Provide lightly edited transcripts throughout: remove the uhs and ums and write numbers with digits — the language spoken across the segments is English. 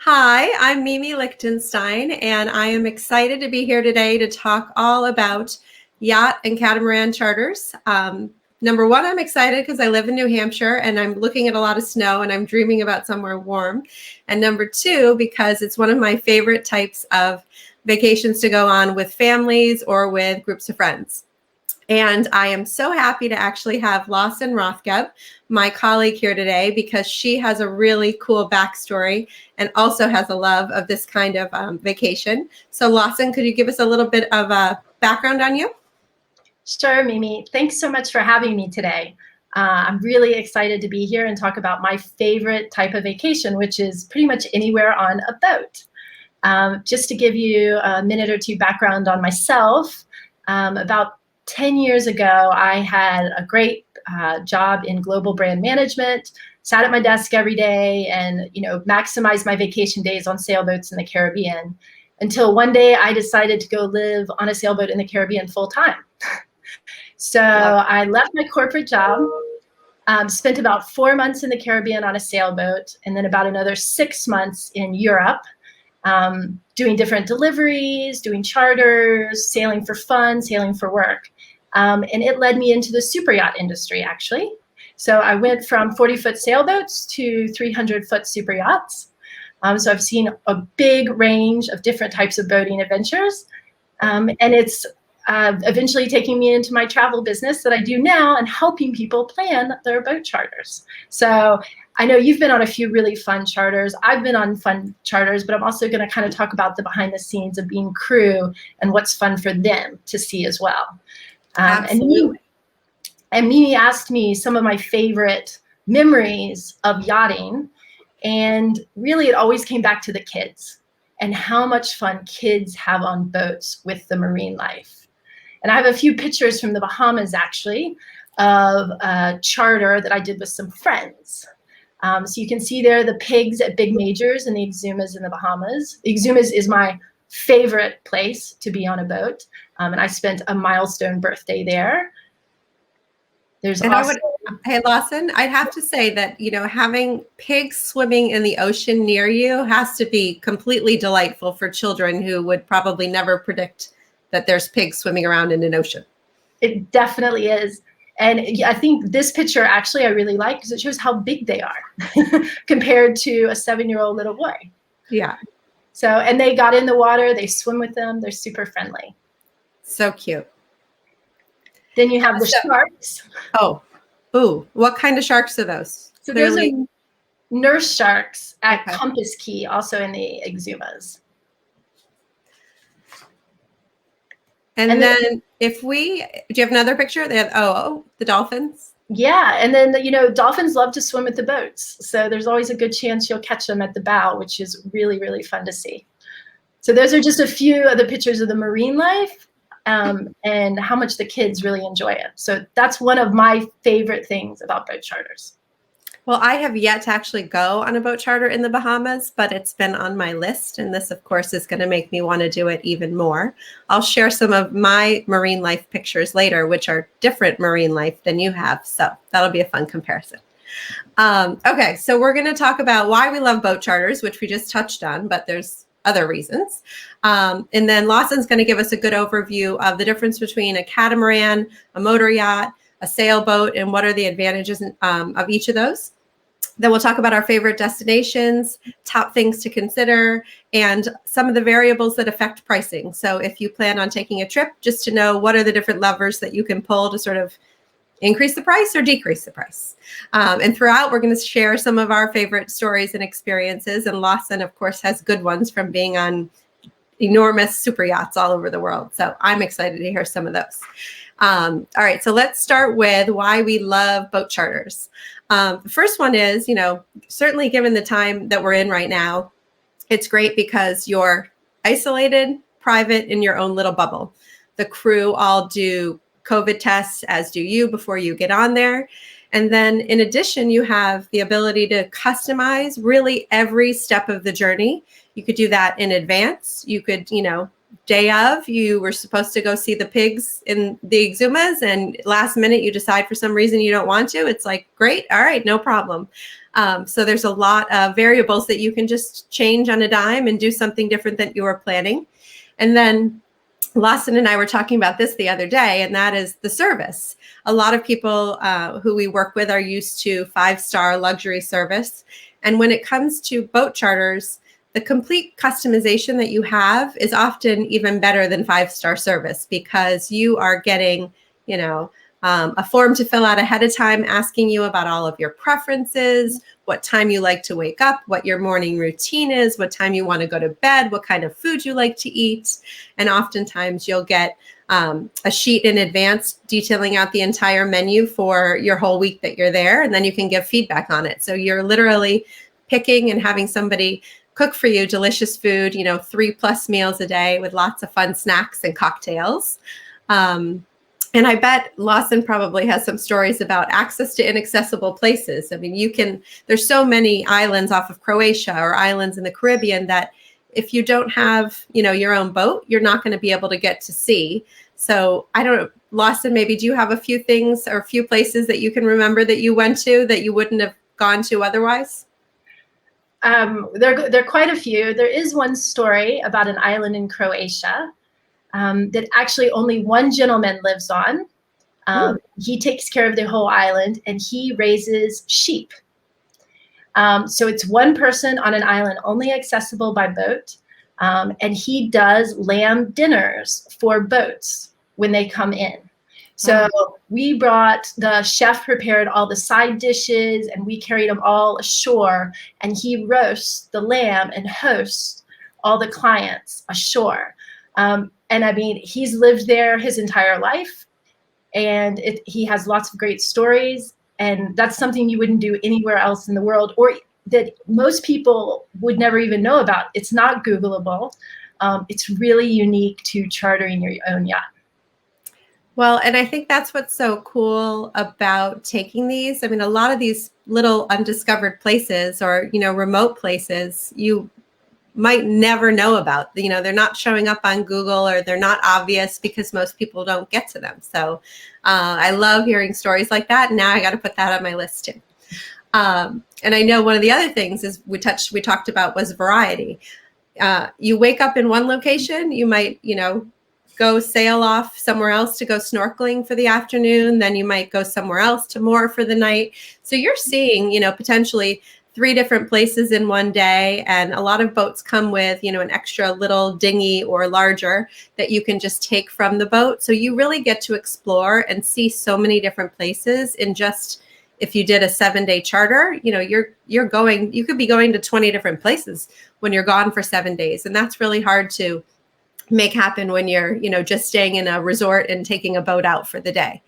Hi, I'm Mimi Lichtenstein, and I am excited to be here today to talk all about yacht and catamaran charters. Number one, I'm excited because I live in New Hampshire and I'm looking at a lot of snow and I'm dreaming about somewhere warm. And number two, because it's one of my favorite types of vacations to go on with families or with groups of friends. And I am so happy to actually have Lawson Rothgeb, my colleague here today, because she has a really cool backstory and also has a love of this kind of vacation. So Lawson, could you give us a little bit of a background on you? Sure, Mimi. Thanks so much for having me today. I'm really excited to be here and talk about my favorite type of vacation, which is pretty much anywhere on a boat. Just to give you a minute or two background on myself, about 10 years ago, I had a great job in global brand management, sat at my desk every day and, maximized my vacation days on sailboats in the Caribbean until one day I decided to go live on a sailboat in the Caribbean full time. So I left my corporate job, spent about 4 months in the Caribbean on a sailboat, and then about another 6 months in Europe, doing different deliveries, doing charters, sailing for fun, sailing for work. And it led me into the super yacht industry, actually. So I went from 40-foot sailboats to 300-foot super yachts. So I've seen a big range of different types of boating adventures. And it's eventually taking me into my travel business that I do now and helping people plan their boat charters. So I know you've been on a few really fun charters. I've been on fun charters, but I'm also going to kind of talk about the behind the scenes of being crew and what's fun for them to see as well. Absolutely. And Mimi asked me some of my favorite memories of yachting. And really, it always came back to the kids and how much fun kids have on boats with the marine life. And I have a few pictures from the Bahamas, actually, of a charter that I did with some friends. So you can see there the pigs at Big Majors and the Exumas in the Bahamas. The Exumas is my favorite place to be on a boat. And I spent a milestone birthday there. There's And also hey Lawson, I'd have to say that, having pigs swimming in the ocean near you has to be completely delightful for children who would probably never predict that there's pigs swimming around in an ocean. It definitely is. And I think this picture actually I really like because it shows how big they are compared to a 7-year-old little boy. Yeah. So, and they got in the water, they swim with them, they're super friendly. So cute. Then you have the sharks. Oh, ooh, what kind of sharks are those? So those are nurse sharks at Compass Key, also in the Exumas. And then do you have another picture? They have, the dolphins. Yeah, and then, dolphins love to swim with the boats. So there's always a good chance you'll catch them at the bow, which is really, really fun to see. So those are just a few of the pictures of the marine life and how much the kids really enjoy it. So that's one of my favorite things about boat charters. Well, I have yet to actually go on a boat charter in the Bahamas, but it's been on my list. And this, of course, is going to make me want to do it even more. I'll share some of my marine life pictures later, which are different marine life than you have. So that'll be a fun comparison. Okay, so we're going to talk about why we love boat charters, which we just touched on, but there's other reasons. And then Lawson's going to give us a good overview of the difference between a catamaran, a motor yacht, a sailboat, and what are the advantages of each of those. Then we'll talk about our favorite destinations, top things to consider, and some of the variables that affect pricing. So if you plan on taking a trip, just to know what are the different levers that you can pull to sort of increase the price or decrease the price. And throughout, we're going to share some of our favorite stories and experiences. And Lawson, of course, has good ones from being on enormous super yachts all over the world. So I'm excited to hear some of those. All right, so let's start with why we love boat charters. The first one is, certainly given the time that we're in right now, it's great because you're isolated, private in your own little bubble. The crew all do COVID tests, as do you, before you get on there. And then in addition, you have the ability to customize really every step of the journey. You could do that in advance. You could, day of, you were supposed to go see the pigs in the Exumas, and last minute you decide for some reason you don't want to. It's like, great, all right, no problem. So there's a lot of variables that you can just change on a dime and do something different than you were planning. And then Lawson and I were talking about this the other day, and that is the service. A lot of people who we work with are used to 5-star luxury service. And when it comes to boat charters, the complete customization that you have is often even better than 5-star service, because you are getting, a form to fill out ahead of time asking you about all of your preferences, what time you like to wake up, what your morning routine is, what time you want to go to bed, what kind of food you like to eat. And oftentimes you'll get a sheet in advance detailing out the entire menu for your whole week that you're there, and then you can give feedback on it. So you're literally picking and having somebody cook for you delicious food, 3+ meals a day with lots of fun snacks and cocktails. And I bet Lawson probably has some stories about access to inaccessible places. I mean, there's so many islands off of Croatia or islands in the Caribbean that if you don't have, your own boat, you're not going to be able to get to see. So I don't know, Lawson, maybe do you have a few things or a few places that you can remember that you went to that you wouldn't have gone to otherwise? There are quite a few. There is one story about an island in Croatia that actually only one gentleman lives on. He takes care of the whole island, and he raises sheep. So it's one person on an island only accessible by boat. And he does lamb dinners for boats when they come in. So we brought, the chef prepared all the side dishes, and we carried them all ashore, and he roasts the lamb and hosts all the clients ashore. And I mean, he's lived there his entire life, and he has lots of great stories, and that's something you wouldn't do anywhere else in the world, or that most people would never even know about. It's not Googleable. It's really unique to chartering your own yacht. Well, and I think that's what's so cool about taking these. I mean, a lot of these little undiscovered places or, remote places, you might never know about. They're not showing up on Google, or they're not obvious because most people don't get to them. So I love hearing stories like that. And now I got to put that on my list too. And I know one of the other things is we talked about was variety. You wake up in one location, you might, go sail off somewhere else to go snorkeling for the afternoon. Then you might go somewhere else to moor for the night. So you're seeing, potentially 3 different places in one day. And a lot of boats come with, an extra little dinghy or larger that you can just take from the boat. So you really get to explore and see so many different places in just, if you did a 7-day charter, you could be going to 20 different places when you're gone for 7 days. And that's really hard to make happen when you're, just staying in a resort and taking a boat out for the day.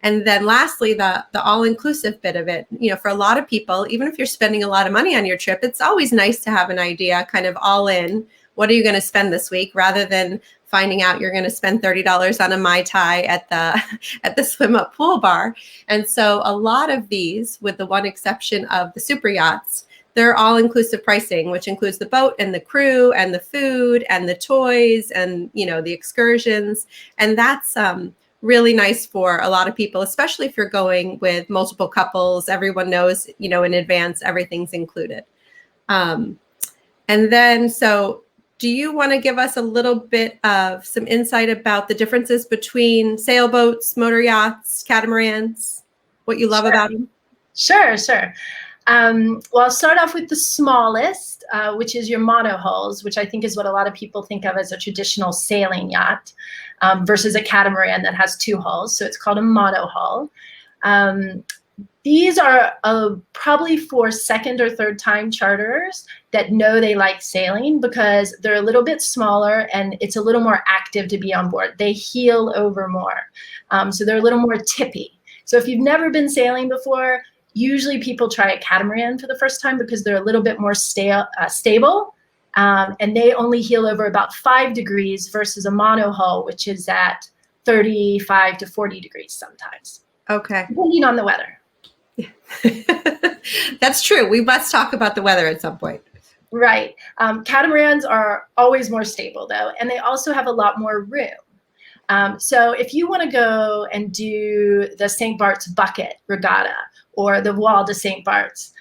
And then lastly, the all-inclusive bit of it, for a lot of people, even if you're spending a lot of money on your trip, it's always nice to have an idea kind of all in. What are you going to spend this week, rather than finding out you're going to spend $30 on a Mai Tai at the swim up pool bar. And so a lot of these, with the one exception of the super yachts, they're all inclusive pricing, which includes the boat and the crew and the food and the toys and, the excursions. And that's really nice for a lot of people, especially if you're going with multiple couples. Everyone knows, in advance, everything's included. And then, so do you want to give us a little bit of some insight about the differences between sailboats, motor yachts, catamarans, what you love about them? Sure. Well, I'll start off with the smallest, which is your monohulls, which I think is what a lot of people think of as a traditional sailing yacht, versus a catamaran that has 2 hulls. So it's called a monohull. These are probably for second or third time charterers that know they like sailing, because they're a little bit smaller and it's a little more active to be on board. They heel over more. So they're a little more tippy. So if you've never been sailing before, usually people try a catamaran for the first time because they're a little bit more stable, and they only heel over about 5 degrees versus a monohull, which is at 35 to 40 degrees sometimes. Okay. Depending on the weather. That's true. We must talk about the weather at some point. Right. Catamarans are always more stable though, and they also have a lot more room. So if you want to go and do the St. Bart's Bucket Regatta or the Wall de St. Bart's,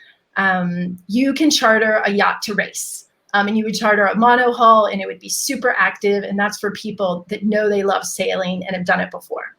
you can charter a yacht to race. And you would charter a monohull and it would be super active. And that's for people that know they love sailing and have done it before.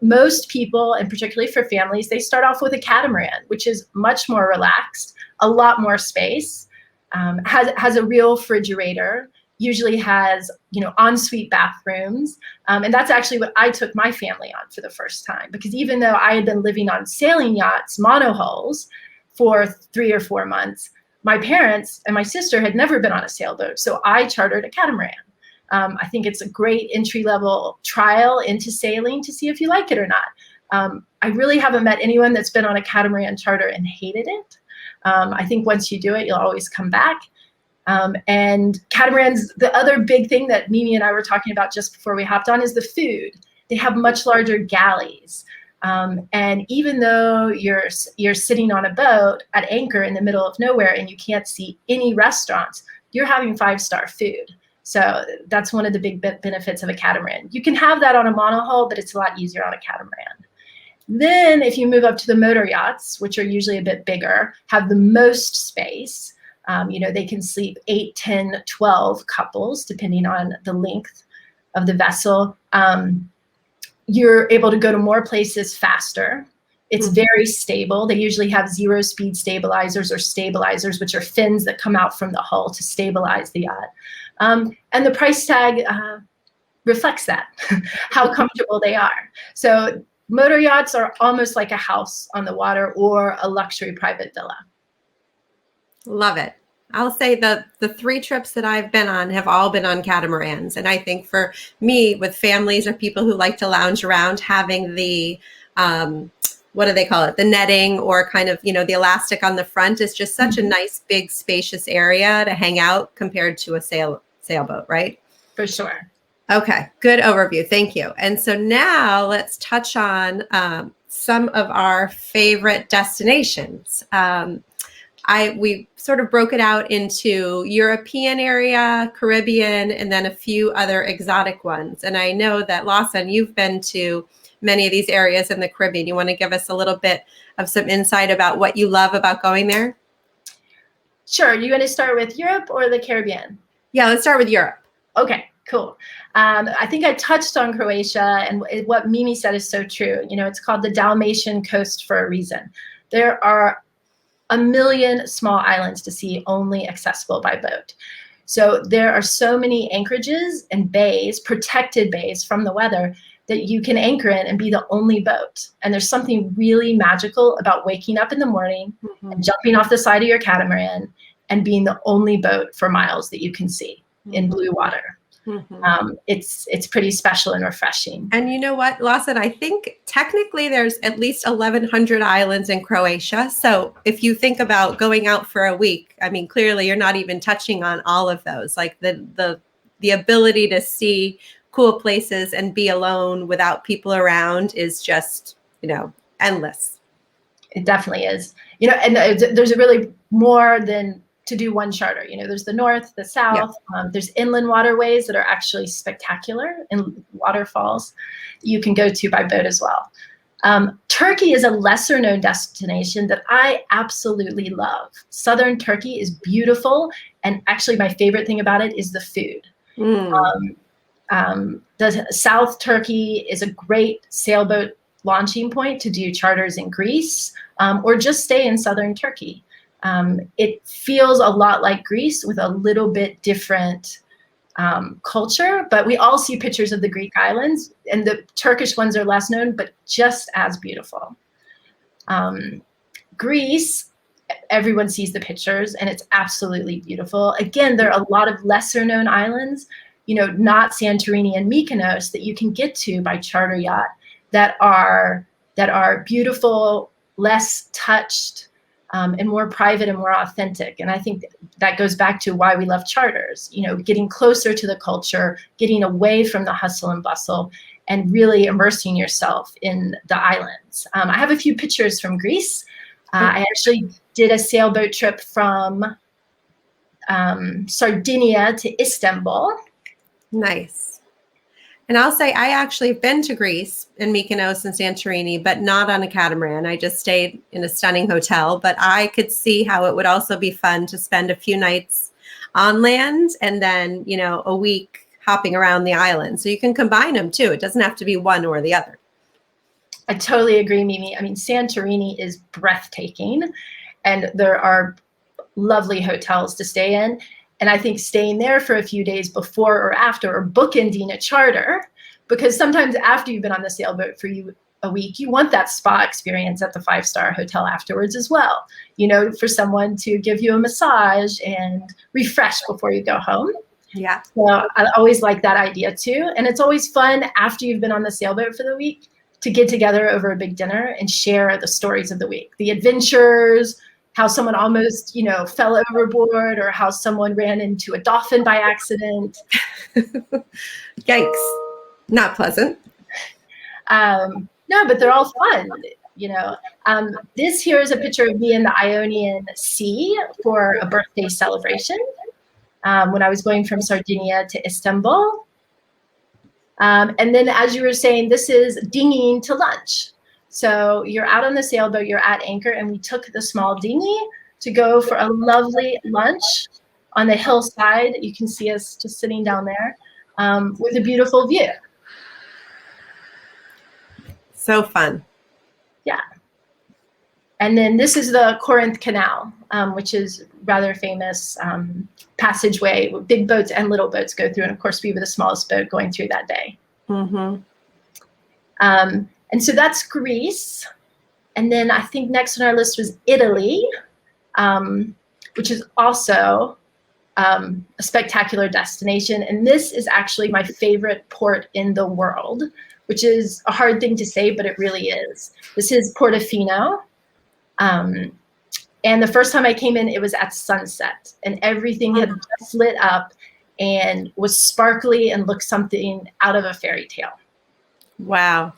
Most people, and particularly for families, they start off with a catamaran, which is much more relaxed, a lot more space, has a real refrigerator, usually has, ensuite bathrooms. And that's actually what I took my family on for the first time, because even though I had been living on sailing yachts, monohulls, for 3 or 4 months, my parents and my sister had never been on a sailboat. So I chartered a catamaran. I think it's a great entry-level trial into sailing to see if you like it or not. I really haven't met anyone that's been on a catamaran charter and hated it. I think once you do it, you'll always come back. And catamarans, the other big thing that Mimi and I were talking about just before we hopped on is the food. They have much larger galleys. And even though you're sitting on a boat at anchor in the middle of nowhere and you can't see any restaurants, you're having 5-star food. So that's one of the big benefits of a catamaran. You can have that on a monohull, but it's a lot easier on a catamaran. Then if you move up to the motor yachts, which are usually a bit bigger, have the most space, they can sleep 8, 10, 12 couples, depending on the length of the vessel. You're able to go to more places faster. It's very stable. They usually have 0-speed stabilizers or stabilizers, which are fins that come out from the hull to stabilize the yacht. And the price tag reflects that, how comfortable they are. So motor yachts are almost like a house on the water or a luxury private villa. Love it. I'll say the 3 trips that I've been on have all been on catamarans. And I think for me, with families or people who like to lounge around, having the, what do they call it? The netting or kind of, the elastic on the front is just such a nice, big, spacious area to hang out compared to a sailboat, right? For sure. Okay, good overview. Thank you. And so now let's touch on some of our favorite destinations. We sort of broke it out into European area, Caribbean, and then a few other exotic ones. And I know that Lawson, you've been to many of these areas in the Caribbean. You want to give us a little bit of some insight about what you love about going there? Sure. You want to start with Europe or the Caribbean? Yeah, let's start with Europe. Okay, cool. I think I touched on Croatia, and what Mimi said is so true. It's called the Dalmatian coast for a reason. There are a million small islands to see, only accessible by boat. So there are so many anchorages and bays, protected bays from the weather, that you can anchor in and be the only boat. And there's something really magical about waking up in the morning and jumping off the side of your catamaran and being the only boat for miles that you can see in blue water. It's pretty special and refreshing. And you know what, Lawson, I think technically there's at least 1,100 islands in Croatia. So if you think about going out for a week, I mean, clearly you're not even touching on all of those. Like the ability to see cool places and be alone without people around is just, endless. It definitely is. And there's really more than to do one charter. There's the north, the south. Yeah. There's inland waterways that are actually spectacular, and waterfalls that you can go to by boat as well. Turkey is a lesser known destination that I absolutely love. Southern Turkey is beautiful, and actually my favorite thing about it is the food. The South Turkey is a great sailboat launching point to do charters in Greece, or just stay in Southern Turkey. It feels a lot like Greece with a little bit different culture, but we all see pictures of the Greek islands, and the Turkish ones are less known, but just as beautiful. Greece, everyone sees the pictures, and it's absolutely beautiful. Again, there are a lot of lesser known islands, not Santorini and Mykonos, that you can get to by charter yacht that are beautiful, less touched, and more private and more authentic. And I think that goes back to why we love charters, getting closer to the culture, getting away from the hustle and bustle, and really immersing yourself in the islands. I have a few pictures from Greece. I actually did a sailboat trip from Sardinia to Istanbul. Nice. And I'll say I actually have been to Greece in Mykonos and Santorini, but not on a catamaran. I just stayed in a stunning hotel, but I could see how it would also be fun to spend a few nights on land and then, you know, a week hopping around the island. So you can combine them too. It doesn't have to be one or the other. I totally agree, Mimi. I mean, Santorini is breathtaking, and there are lovely hotels to stay in. And I think staying there for a few days before or after, or bookending a charter, because sometimes after you've been on the sailboat for a week, you want that spa experience at the 5-star hotel afterwards as well. You know, for someone to give you a massage and refresh before you go home. Yeah. So I always like that idea too. And it's always fun after you've been on the sailboat for the week to get together over a big dinner and share the stories of the week, the adventures, how someone almost, you know, fell overboard, or how someone ran into a dolphin by accident. Yikes. Not pleasant. No, but they're all fun, you know. This here is a picture of me in the Ionian Sea for a birthday celebration when I was going from Sardinia to Istanbul. And then, as you were saying, this is dinghying to lunch. So you're out on the sailboat, you're at anchor, and we took the small dinghy to go for a lovely lunch on the hillside. You can see us just sitting down there with a beautiful view. So fun. Yeah. And then this is the Corinth Canal, which is rather famous passageway. Big boats and little boats go through. And of course, we were the smallest boat going through that day. Mm-hmm. And so that's Greece. And then I think next on our list was Italy, which is also a spectacular destination. And this is actually my favorite port in the world, which is a hard thing to say, but it really is. This is Portofino. And the first time I came in, it was at sunset, and everything had just lit up and was sparkly and looked something out of a fairy tale. Wow.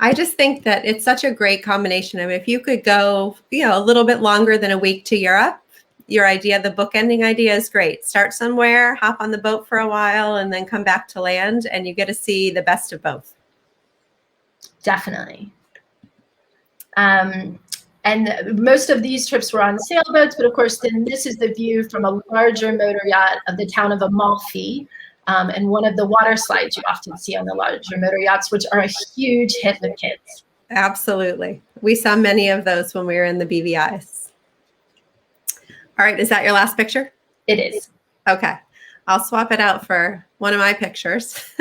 I just think that it's such a great combination. I mean, if you could go, you know, a little bit longer than a week to Europe, your idea, the bookending idea is great. Start somewhere, hop on the boat for a while, and then come back to land, and you get to see the best of both. Definitely. And most of these trips were on sailboats, but of course, then this is the view from a larger motor yacht of the town of Amalfi, and one of the water slides you often see on the larger motor yachts, which are a huge hit with kids. Absolutely. We saw many of those when we were in the BVIs. All right. Is that your last picture? It is. Okay. I'll swap it out for one of my pictures,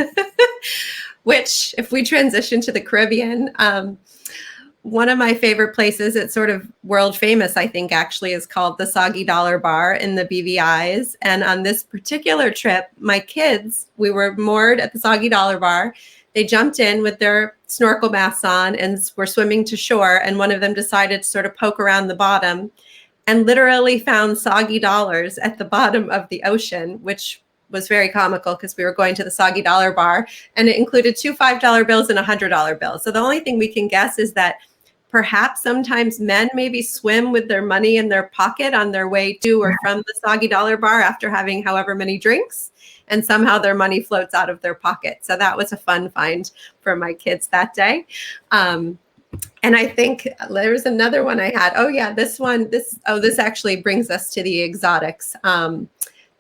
which if we transition to the Caribbean, one of my favorite places, it's sort of world famous, I think, actually, is called the Soggy Dollar Bar in the BVIs. And on this particular trip, my kids, we were moored at the Soggy Dollar Bar. They jumped in with their snorkel masks on and were swimming to shore. And one of them decided to sort of poke around the bottom and literally found soggy dollars at the bottom of the ocean, which was very comical because we were going to the Soggy Dollar Bar, and it included 2 $5 bills and a $100 bill. So the only thing we can guess is that perhaps sometimes men maybe swim with their money in their pocket on their way to or from the Soggy Dollar Bar after having however many drinks, and somehow their money floats out of their pocket. So that was a fun find for my kids that day. And I think there was another one I had. Oh yeah, this actually brings us to the exotics.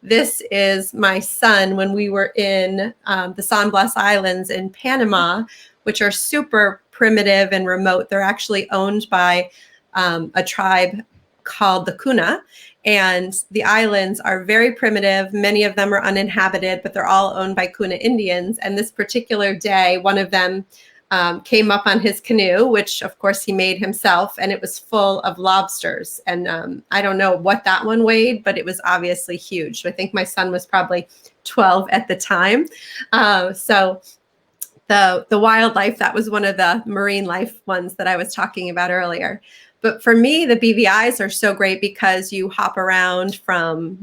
This is my son when we were in the San Blas Islands in Panama, which are super primitive and remote. They're actually owned by a tribe called the Kuna, and the islands are very primitive. Many of them are uninhabited, but they're all owned by Kuna Indians. And this particular day, one of them came up on his canoe, which of course he made himself, and it was full of lobsters. And I don't know what that one weighed, but it was obviously huge. So I think my son was probably 12 at the time. So the wildlife, that was one of the marine life ones that I was talking about earlier. But for me, the BVIs are so great because you hop around from,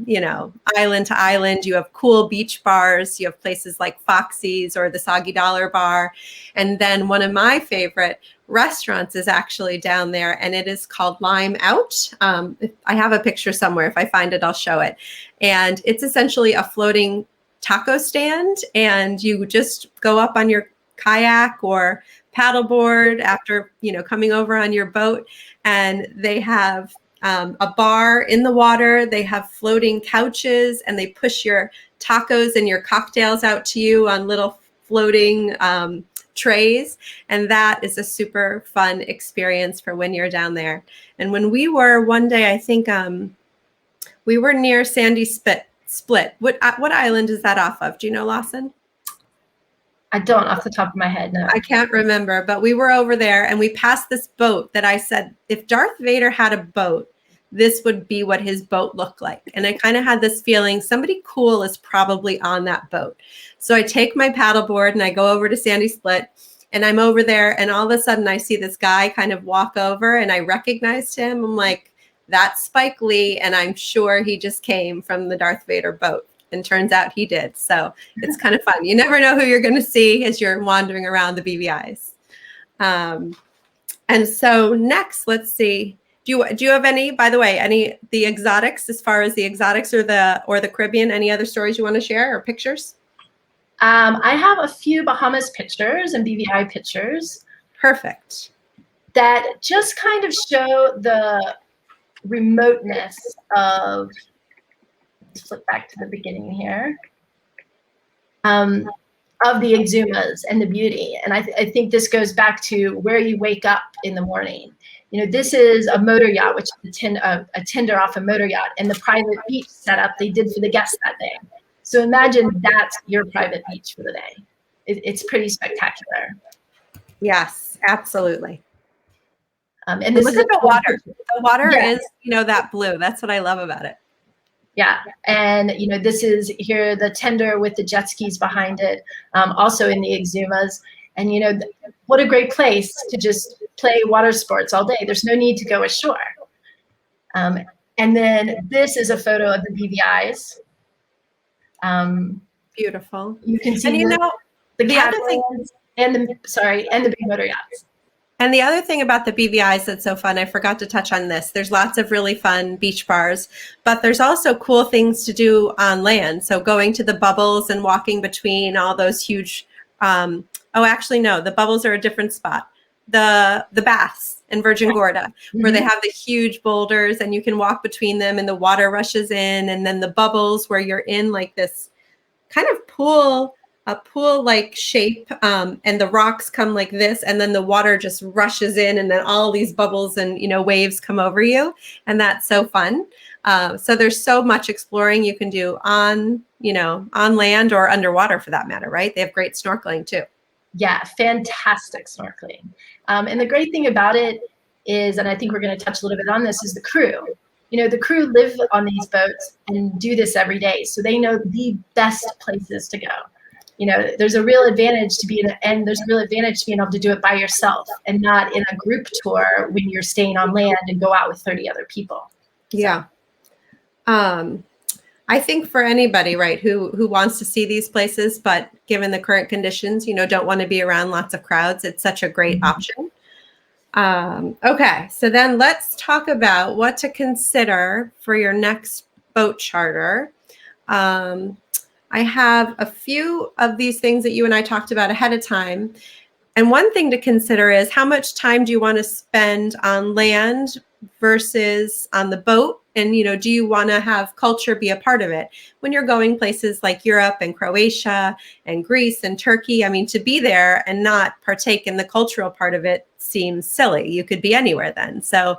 island to island. You have cool beach bars. You have places like Foxy's or the Soggy Dollar Bar. And then one of my favorite restaurants is actually down there, and it is called Lime Out. I have a picture somewhere. If I find it, I'll show it. And it's essentially a floating taco stand, and you just go up on your kayak or paddleboard after coming over on your boat, and they have a bar in the water. They have floating couches, and they push your tacos and your cocktails out to you on little floating trays, and that is a super fun experience for when you're down there. And when we were one day, I think we were near Sandy Split. What island is that off of? Do you know, Lawson? I don't off the top of my head, no. I can't remember, but we were over there and we passed this boat that I said, if Darth Vader had a boat, this would be what his boat looked like. And I kind of had this feeling somebody cool is probably on that boat. So I take my paddleboard and I go over to Sandy Split, and I'm over there, and all of a sudden I see this guy kind of walk over, and I recognized him. I'm like, that's Spike Lee, and I'm sure he just came from the Darth Vader boat. And turns out he did. So it's kind of fun. You never know who you're going to see as you're wandering around the BVIs. And so next, let's see. Do you have any, by the way, the exotics, as far as the exotics or the Caribbean, any other stories you want to share or pictures? I have a few Bahamas pictures and BVI pictures. Perfect. That just kind of show the remoteness of, let's flip back to the beginning here, of the Exumas and the beauty. And I think this goes back to where you wake up in the morning. This is a motor yacht, which is a tender off a motor yacht, and the private beach setup they did for the guests that day. So imagine that's your private beach for the day. It's pretty spectacular. Yes, absolutely. And this look at the water. The water yeah. is, that blue. That's what I love about it. Yeah, and this is here the tender with the jet skis behind it, also in the Exumas. And what a great place to just play water sports all day. There's no need to go ashore. And then this is a photo of the BVIs. Beautiful. You can see and the Catamaran and the big motor yachts. And the other thing about the BVIs that's so fun, I forgot to touch on this. There's lots of really fun beach bars, but there's also cool things to do on land. So going to the bubbles and walking between all those huge, actually, no, the bubbles are a different spot. The baths in Virgin Gorda, where they have the huge boulders and you can walk between them and the water rushes in. And then the bubbles where you're in like this kind of a pool-like shape, and the rocks come like this, and then the water just rushes in, and then all these bubbles and waves come over you, and that's so fun. So there's so much exploring you can do on land or underwater for that matter, right? They have great snorkeling too. Yeah, fantastic snorkeling. And the great thing about it is, and I think we're going to touch a little bit on this, is the crew. The crew live on these boats and do this every day, so they know the best places to go. There's a real advantage to being able to do it by yourself and not in a group tour when you're staying on land and go out with 30 other people. Yeah. I think for anybody, right, who wants to see these places, but given the current conditions, don't want to be around lots of crowds, it's such a great option. Okay, so then let's talk about what to consider for your next boat charter. I have a few of these things that you and I talked about ahead of time. And one thing to consider is how much time do you want to spend on land versus on the boat? And, do you want to have culture be a part of it? When you're going places like Europe and Croatia and Greece and Turkey, I mean, to be there and not partake in the cultural part of it seems silly. You could be anywhere then. So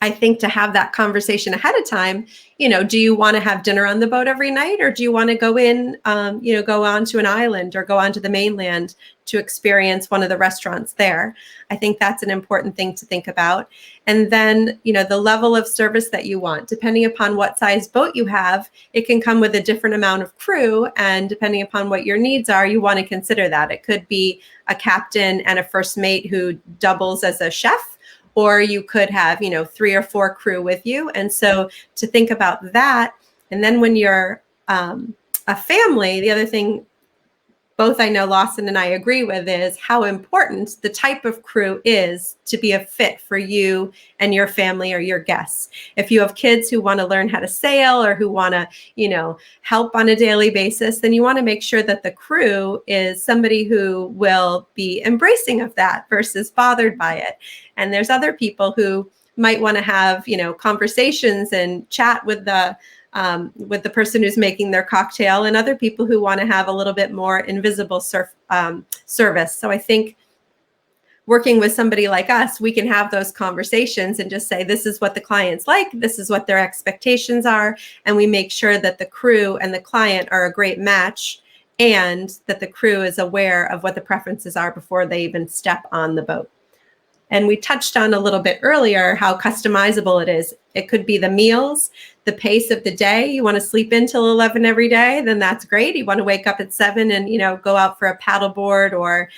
I think to have that conversation ahead of time, do you want to have dinner on the boat every night, or do you want to go in, go onto an island or go onto the mainland to experience one of the restaurants there? I think that's an important thing to think about. And then, the level of service that you want, depending upon what size boat you have, it can come with a different amount of crew. And depending upon what your needs are, you want to consider that. It could be a captain and a first mate who doubles as a chef, or you could have, 3 or 4 crew with you. And so to think about that, and then when you're a family, the other thing both I know Lawson and I agree with is how important the type of crew is to be a fit for you and your family or your guests. If you have kids who want to learn how to sail or who want to, help on a daily basis, then you want to make sure that the crew is somebody who will be embracing of that versus bothered by it. And there's other people who might want to have, conversations and chat with the person who's making their cocktail, and other people who want to have a little bit more invisible service. So I think working with somebody like us, we can have those conversations and just say, this is what the clients like, this is what their expectations are, and we make sure that the crew and the client are a great match, and that the crew is aware of what the preferences are before they even step on the boat. And we touched on a little bit earlier how customizable it is. It could be the meals, the pace of the day. You want to sleep in till 11 every day, then that's great. You want to wake up at 7 and, go out for a paddleboard or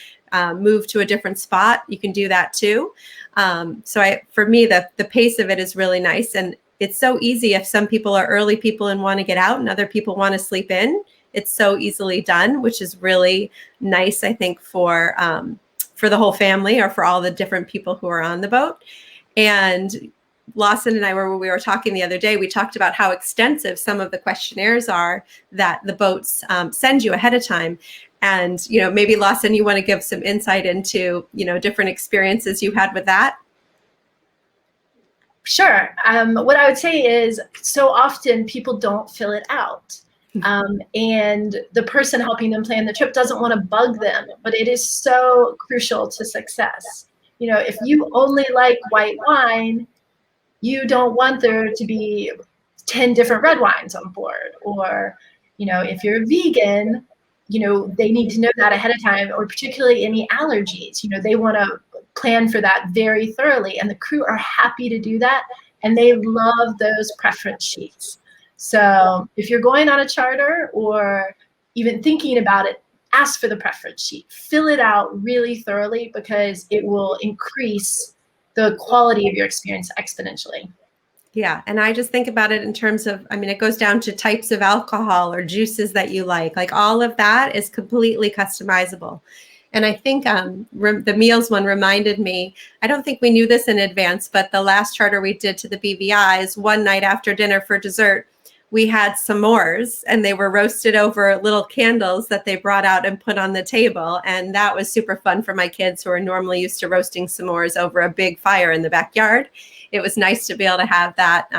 move to a different spot. You can do that too. For me, the pace of it is really nice. And it's so easy if some people are early people and want to get out and other people want to sleep in. It's so easily done, which is really nice, I think, for the whole family or for all the different people who are on the boat. And Lawson and I when we were talking the other day, we talked about how extensive some of the questionnaires are that the boats send you ahead of time. And, maybe Lawson, you want to give some insight into, different experiences you had with that? Sure. What I would say is so often people don't fill it out. And the person helping them plan the trip doesn't want to bug them, but it is so crucial to success. If you only like white wine, you don't want there to be 10 different red wines on board. Or, if you're vegan, they need to know that ahead of time, or particularly any allergies, they want to plan for that very thoroughly. And the crew are happy to do that. And they love those preference sheets. So if you're going on a charter or even thinking about it, ask for the preference sheet. Fill it out really thoroughly, because it will increase the quality of your experience exponentially. Yeah. And I just think about it in terms of, it goes down to types of alcohol or juices that you like. Like all of that is completely customizable. And I think the meals one reminded me, I don't think we knew this in advance, but the last charter we did to the BVI's, one night after dinner for dessert, we had s'mores, and they were roasted over little candles that they brought out and put on the table. And that was super fun for my kids who are normally used to roasting s'mores over a big fire in the backyard. It was nice to be able to have that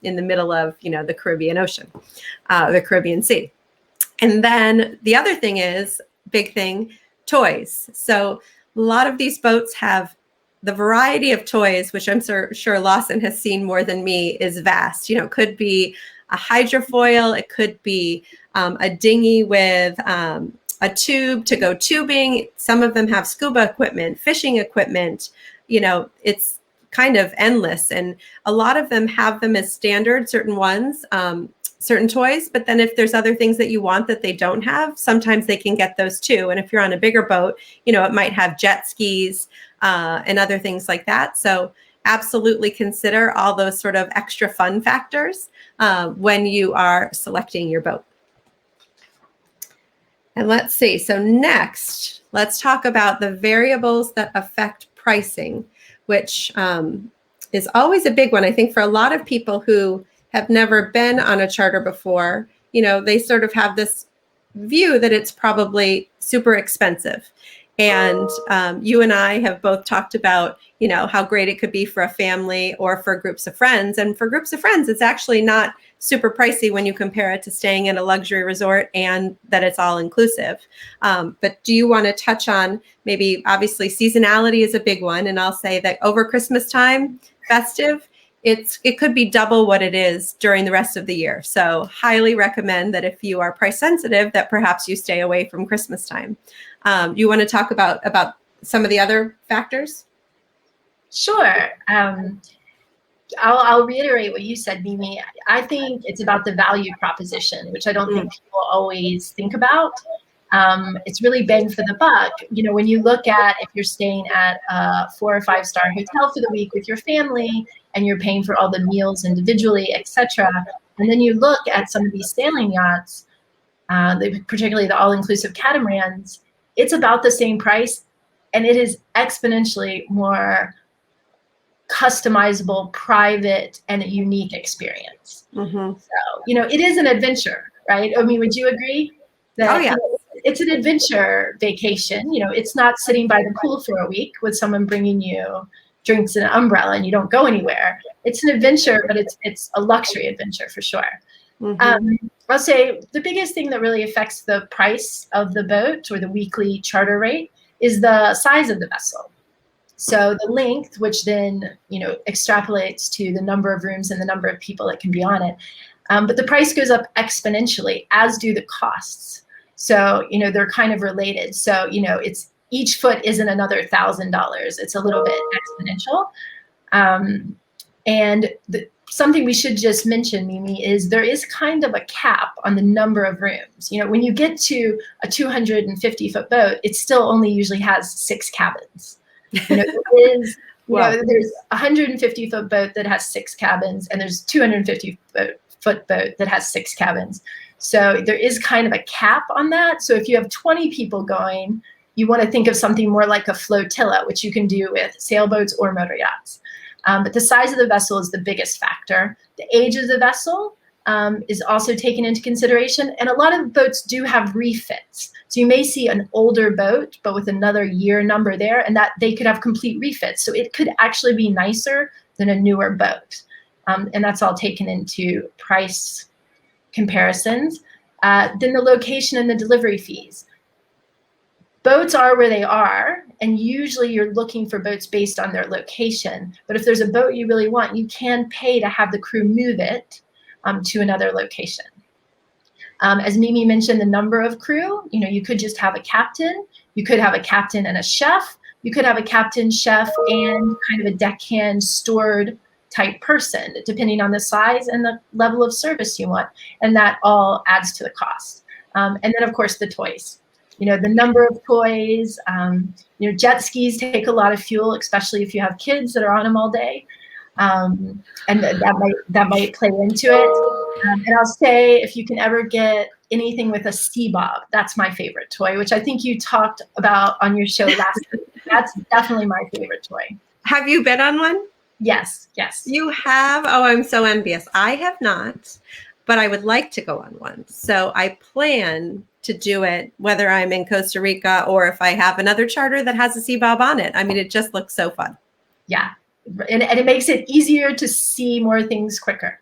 in the middle of, the Caribbean Ocean, the Caribbean Sea. And then the other thing is, big thing, toys. So a lot of these boats have the variety of toys, which I'm sure Lawson has seen more than me, is vast. Could be a hydrofoil, it could be a dinghy with a tube to go tubing. Some of them have scuba equipment, fishing equipment. It's kind of endless. And a lot of them have them as standard, certain ones, certain toys. But then if there's other things that you want that they don't have, sometimes they can get those too. And if you're on a bigger boat, it might have jet skis and other things like that. So absolutely consider all those sort of extra fun factors when you are selecting your boat. And let's see. So next, let's talk about the variables that affect pricing, which is always a big one. I think for a lot of people who have never been on a charter before, they sort of have this view that it's probably super expensive. And you and I have both talked about, how great it could be for a family or for groups of friends. And for groups of friends, it's actually not super pricey when you compare it to staying in a luxury resort and that it's all inclusive. But do you want to touch on maybe, obviously, seasonality is a big one. And I'll say that over Christmas time, festive, it could be double what it is during the rest of the year. So highly recommend that if you are price sensitive, that perhaps you stay away from Christmas time. You want to talk about some of the other factors? Sure. I'll reiterate what you said, Mimi. I think it's about the value proposition, which I don't think people always think about. It's really bang for the buck. You know, when you look at if you're staying at a 4 or 5 star hotel for the week with your family and you're paying for all the meals individually, etc., and then you look at some of these sailing yachts, particularly the all-inclusive catamarans, it's about the same price, and it is exponentially more customizable, private, and a unique experience. Mm-hmm. So, you know, it is an adventure, right? I mean, would you agree that Oh, yeah. you know, it's an adventure vacation? You know, it's not sitting by the pool for a week with someone bringing you drinks and an umbrella and you don't go anywhere. It's an adventure, but it's a luxury adventure for sure. Mm-hmm. I'll say the biggest thing that really affects the price of the boat or the weekly charter rate is the size of the vessel. So the length, which then, you know, extrapolates to the number of rooms and the number of people that can be on it. But the price goes up exponentially, as do the costs. So, you know, they're kind of related. So, you know, it's each foot isn't another $1,000. It's a little bit exponential. And something we should just mention, Mimi, is there is kind of a cap on the number of rooms. You know, when you get to a 250-foot boat, it still only usually has 6 cabins. You know, there is, Wow. you know, there's a 150-foot boat that has 6 cabins, and there's 250-foot boat that has 6 cabins. So there is kind of a cap on that. So if you have 20 people going, you want to think of something more like a flotilla, which you can do with sailboats or motor yachts. But the size of the vessel is the biggest factor. The age of the vessel is also taken into consideration. And a lot of boats do have refits. So you may see an older boat, but with another year number there, and that they could have complete refits. So it could actually be nicer than a newer boat. And that's all taken into price comparisons. Then the location and the delivery fees. Boats are where they are, and usually you're looking for boats based on their location. But if there's a boat you really want, you can pay to have the crew move it to another location. As Mimi mentioned, the number of crew, you know, you could just have a captain. You could have a captain and a chef. You could have a captain, chef, and kind of a deckhand steward type person, depending on the size and the level of service you want. And that all adds to the cost. And then, of course, the toys. You know, the number of toys, you know, jet skis take a lot of fuel, especially if you have kids that are on them all day. And that might play into it. And I'll say, if you can ever get anything with a seabob, that's my favorite toy, which I think you talked about on your show last week. That's definitely my favorite toy. Have you been on one? Yes, yes. You have? Oh, I'm so envious. I have not, but I would like to go on one. So I plan to do it, whether I'm in Costa Rica or if I have another charter that has a seabob on it. I mean, it just looks so fun. Yeah. And it makes it easier to see more things quicker.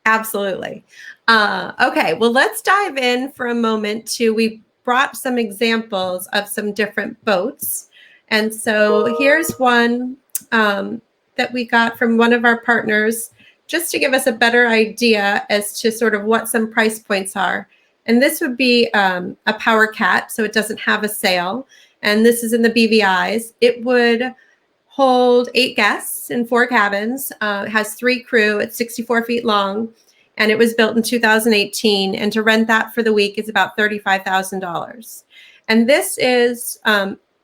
Absolutely. Okay, well, let's dive in for a moment we brought some examples of some different boats. And so here's one that we got from one of our partners, just to give us a better idea as to sort of what some price points are. And this would be a power cat, so it doesn't have a sail. And this is in the BVIs. It would hold 8 guests in 4 cabins. It has 3 crew. It's 64 feet long, and it was built in 2018. And to rent that for the week is about $35,000. And this is,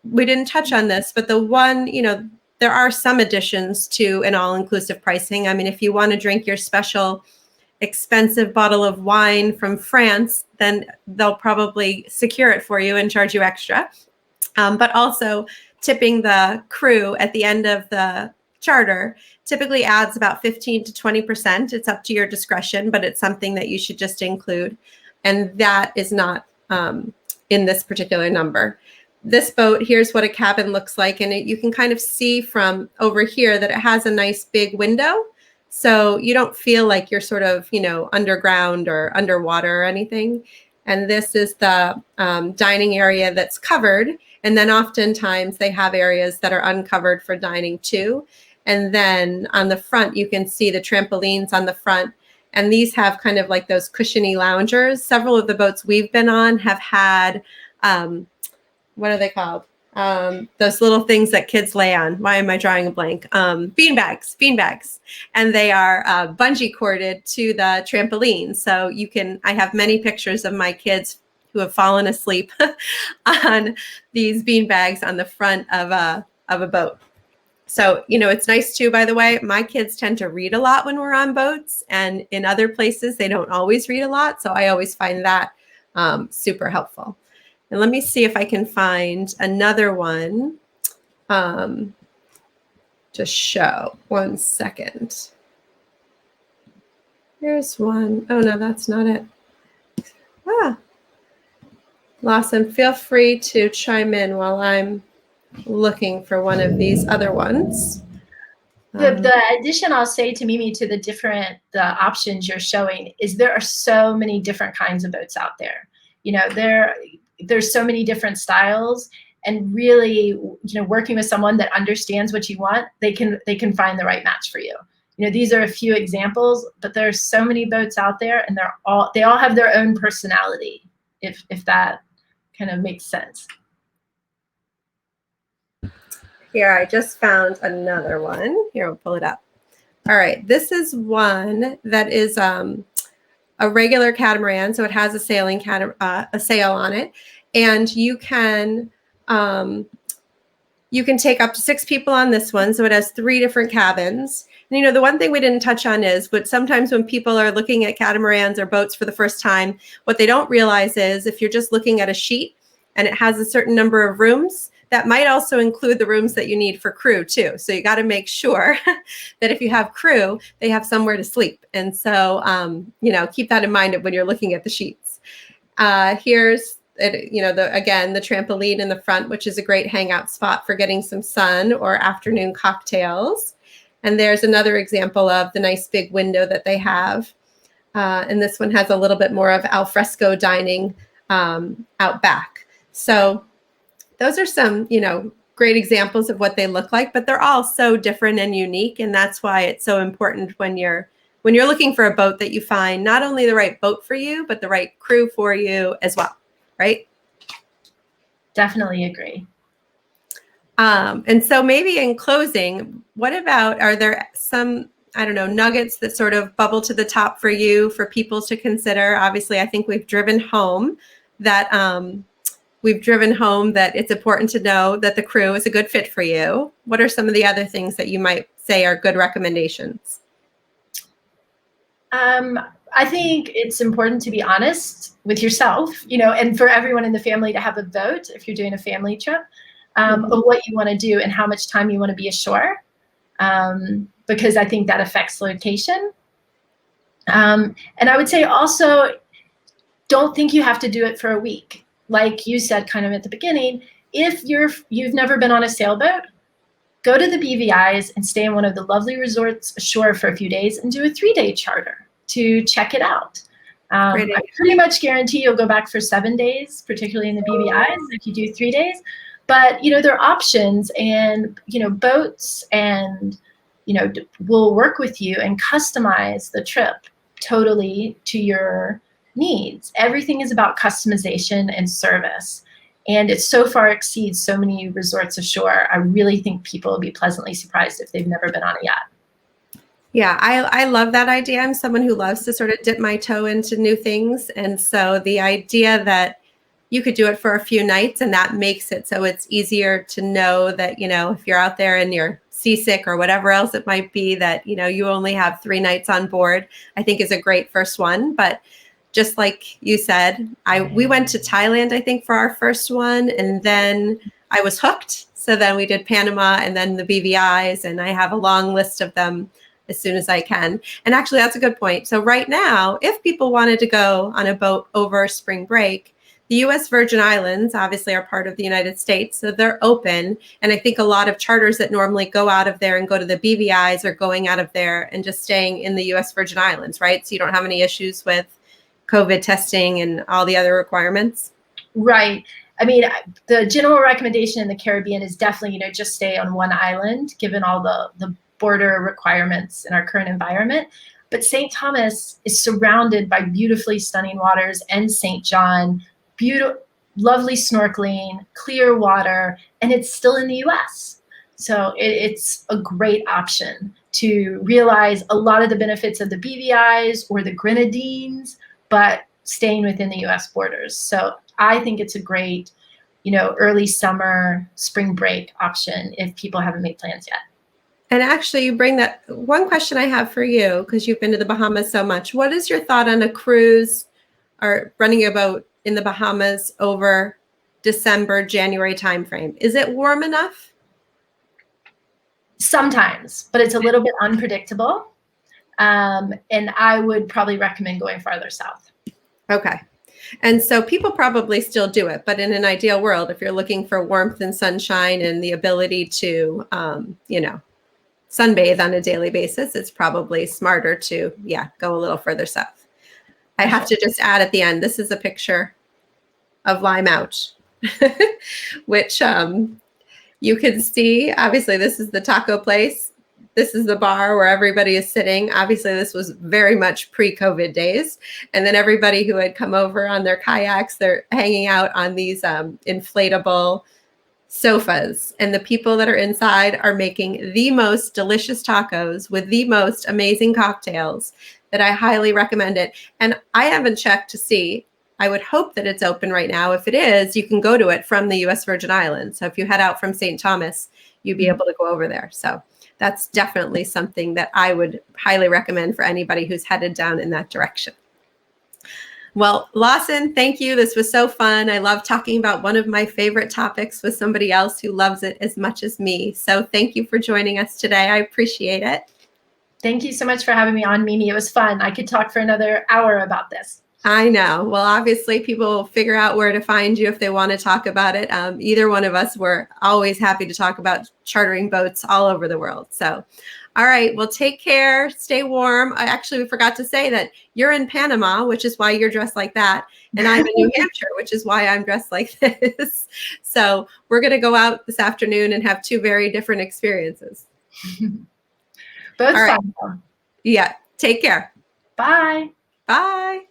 we didn't touch on this, but the one, you know, there are some additions to an all-inclusive pricing. I mean, if you want to drink your special expensive bottle of wine from France, then they'll probably secure it for you and charge you extra. But also tipping the crew at the end of the charter typically adds about 15 to 20%. It's up to your discretion, but it's something that you should just include. And that is not in this particular number. This boat, here's what a cabin looks like. And you can kind of see from over here that it has a nice big window. So you don't feel like you're sort of, you know, underground or underwater or anything. And this is the dining area that's covered. And then oftentimes they have areas that are uncovered for dining too. And then on the front, you can see the trampolines on the front. And these have kind of like those cushiony loungers. Several of the boats we've been on have had, what are they called? Those little things that kids lay on. Why am I drawing a blank? Beanbags. And they are bungee corded to the trampoline. So you can, I have many pictures of my kids who have fallen asleep on these bean bags on the front of a boat. So, it's nice too, by the way, my kids tend to read a lot when we're on boats, and in other places, they don't always read a lot. So I always find that super helpful. And let me see if I can find another one to show. 1 second. Here's one. Oh, no, that's not it. Lawson, feel free to chime in while I'm looking for one of these other ones. The addition I'll say to Mimi to the options you're showing is there are so many different kinds of boats out there. There's so many different styles, and really, working with someone that understands what you want, they can find the right match for you. These are a few examples, but there are so many boats out there, and they all have their own personality, if that kind of makes sense. Here, I just found another one. Here, I'll pull it up. All right, this is one that is a regular catamaran, so it has a sail on it, and you can take up to 6 people on this one. So it has 3 different cabins. And the one thing we didn't touch on is, but sometimes when people are looking at catamarans or boats for the first time, what they don't realize is if you're just looking at a sheet and it has a certain number of rooms, that might also include the rooms that you need for crew too. So you got to make sure that if you have crew, they have somewhere to sleep. And so, keep that in mind when you're looking at the sheets. Here's, the trampoline in the front, which is a great hangout spot for getting some sun or afternoon cocktails. And there's another example of the nice big window that they have. And this one has a little bit more of al fresco dining out back. So those are some, great examples of what they look like, but they're all so different and unique. And that's why it's so important when you're looking for a boat that you find not only the right boat for you, but the right crew for you as well, right? Definitely agree. And so maybe in closing, are there some, nuggets that sort of bubble to the top for you, for people to consider? Obviously, I think we've driven home that it's important to know that the crew is a good fit for you. What are some of the other things that you might say are good recommendations? I think it's important to be honest with yourself, and for everyone in the family to have a vote if you're doing a family trip of what you want to do and how much time you want to be ashore, because I think that affects location. And I would say also, don't think you have to do it for a week. Like you said kind of at the beginning, if you've never been on a sailboat, go to the BVIs and stay in one of the lovely resorts ashore for a few days and do a 3-day charter to check it out. I pretty much guarantee you'll go back for 7 days, particularly in the BVIs if you do 3 days. But, there are options, and, boats and, will work with you and customize the trip totally to your needs. Everything is about customization and service. And it so far exceeds so many resorts ashore. I really think people will be pleasantly surprised if they've never been on a yacht. Yeah, I love that idea. I'm someone who loves to sort of dip my toe into new things. And so the idea that you could do it for a few nights, and that makes it so it's easier to know that, if you're out there and you're seasick or whatever else it might be, that, you only have 3 nights on board, I think is a great first one. But just like you said, we went to Thailand, I think, for our first one, and then I was hooked. So then we did Panama and then the BVIs, and I have a long list of them as soon as I can. And actually, that's a good point. So right now, if people wanted to go on a boat over spring break, the U.S. Virgin Islands obviously are part of the United States, so they're open. And I think a lot of charters that normally go out of there and go to the BVIs are going out of there and just staying in the U.S. Virgin Islands, right? So you don't have any issues with COVID testing and all the other requirements? Right. I mean, the general recommendation in the Caribbean is definitely, just stay on one island, given all the border requirements in our current environment. But St. Thomas is surrounded by beautifully stunning waters, and St. John, lovely snorkeling, clear water, and it's still in the U.S. So it's a great option to realize a lot of the benefits of the BVIs or the Grenadines, but staying within the U.S. borders. So I think it's a great, early summer, spring break option if people haven't made plans yet. And actually, you bring that one question I have for you, because you've been to the Bahamas so much. What is your thought on a cruise or running a boat in the Bahamas over December, January timeframe? Is it warm enough? Sometimes, but it's a little bit unpredictable. And I would probably recommend going farther south. Okay. And so people probably still do it, but in an ideal world, if you're looking for warmth and sunshine and the ability to, sunbathe on a daily basis, it's probably smarter to, go a little further south. I have to just add at the end, this is a picture of Lime Ouch, which you can see. Obviously, this is the taco place. This is the bar where everybody is sitting. Obviously, this was very much pre-COVID days. And then everybody who had come over on their kayaks, they're hanging out on these inflatable sofas. And the people that are inside are making the most delicious tacos with the most amazing cocktails that I highly recommend it. And I haven't checked to see. I would hope that it's open right now. If it is, you can go to it from the U.S. Virgin Islands. So if you head out from St. Thomas, you'd be able to go over there. So that's definitely something that I would highly recommend for anybody who's headed down in that direction. Well, Lawson, thank you. This was so fun. I love talking about one of my favorite topics with somebody else who loves it as much as me. So thank you for joining us today. I appreciate it. Thank you so much for having me on, Mimi. It was fun. I could talk for another hour about this. I know. Well, obviously, people will figure out where to find you if they want to talk about it. Either one of us, we're always happy to talk about chartering boats all over the world. So, all right. Well, take care. Stay warm. We forgot to say that you're in Panama, which is why you're dressed like that. And I'm in New Hampshire, which is why I'm dressed like this. So we're going to go out this afternoon and have two very different experiences. Both all right. fun. Yeah. Take care. Bye. Bye.